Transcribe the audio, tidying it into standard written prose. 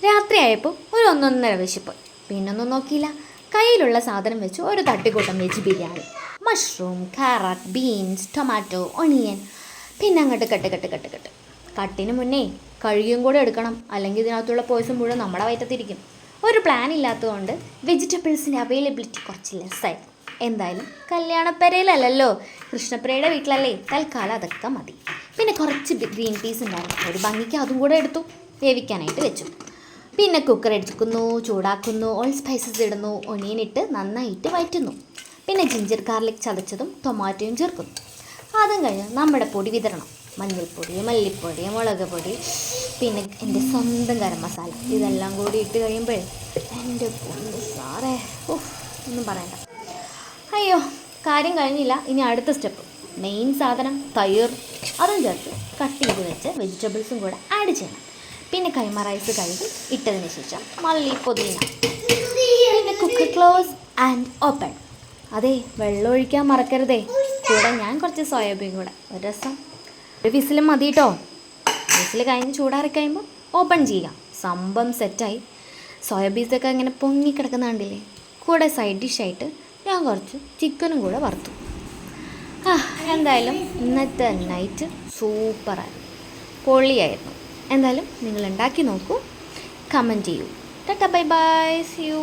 രാത്രിയായപ്പോൾ ഒരു ഒന്നൊന്നര വിശപ്പ്. പിന്നൊന്നും നോക്കിയില്ല, കയ്യിലുള്ള സാധനം വെച്ച് ഒരു തട്ടിക്കൂട്ടം veg biryani. Mushroom, carrot, beans, tomato, onion, പിന്നെ അങ്ങോട്ട് കട്ട്. കട്ടിന് മുന്നേ കഴുകിയും കൂടെ എടുക്കണം, അല്ലെങ്കിൽ ഇതിനകത്തുള്ള പോയ്സൺ മുഴുവൻ നമ്മുടെ വയറ്റത്തിരിക്കും. ഒരു പ്ലാൻ ഇല്ലാത്തതുകൊണ്ട് വെജിറ്റബിൾസിൻ്റെ അവൈലബിലിറ്റി കുറച്ച് ലെസ്സായിരുന്നു. എന്തായാലും കല്യാണപ്പരയിലല്ലോ, കൃഷ്ണപ്രയുടെ വീട്ടിലല്ലേ, തൽക്കാലം അതൊക്കെ മതി. പിന്നെ കുറച്ച് ഗ്രീൻ പീസ് ഉണ്ടായിരുന്നു, ഒരു ഭംഗിക്ക് അതും കൂടെ എടുത്തു, വേവിക്കാനായിട്ട് വെച്ചു. പിന്നെ കുക്കർ എടുക്കുന്നു, ചൂടാക്കുന്നു, ഓൾ സ്പൈസസ് ഇടുന്നു, ഒനിയൻ ഇട്ട് നന്നായിട്ട് വഴറ്റുന്നു. പിന്നെ ജിഞ്ചർ ഗാർലിക് ചതച്ചതും ടൊമാറ്റോയും ചേർക്കുന്നു. അതും കഴിഞ്ഞ് നമ്മുടെ പൊടി വിതരണം, മഞ്ഞൾപ്പൊടി, മല്ലിപ്പൊടി, മുളക് പൊടി, പിന്നെ എൻ്റെ സ്വന്തം ഗരം മസാല, ഇതെല്ലാം കൂടി ഇട്ട് കഴിയുമ്പോഴേ എൻ്റെ പൊന്ന് സാറേ, ഒന്നും പറയണ്ട. അയ്യോ, കാര്യം കഴിഞ്ഞില്ല. ഇനി അടുത്ത സ്റ്റെപ്പ്, മെയിൻ സാധനം തൈർ, അതും ചേർത്ത് കട്ട് ചെയ്ത് വെച്ച് വെജിറ്റബിൾസും കൂടെ ആഡ് ചെയ്യണം. പിന്നെ കൈമ റൈസ് കഴുകി ഇട്ടതിന് ശേഷം മല്ലി, പുതിന, പിന്നെ കുക്കർ ക്ലോസ് ആൻഡ് ഓപ്പൺ. അതെ, വെള്ളം ഒഴിക്കാൻ മറക്കരുതേ. കൂടെ ഞാൻ കുറച്ച് സോയാബീൻ കൂടെ, ഒരു രസം. ഒരു വിസിലും മതി കേട്ടോ. വിസിൽ കഴിഞ്ഞ് ചൂടാറി കഴിയുമ്പോൾ ഓപ്പൺ ചെയ്യുക. സംഭവം സെറ്റായി. സോയാബീൻസൊക്കെ ഇങ്ങനെ പൊങ്ങിക്കിടക്കുന്ന കണ്ടില്ലേ. കൂടെ സൈഡ് ഡിഷായിട്ട് ഞാൻ കുറച്ച് ചിക്കനും കൂടെ വറുത്തു. എന്തായാലും ഇന്നത്തെ നൈറ്റ് സൂപ്പറായി, പൊളിയായിരുന്നു. എന്തായാലും നിങ്ങൾ ഉണ്ടാക്കി നോക്കൂ, കമൻറ്റ് ചെയ്യൂ. Tata, bye bye, see U.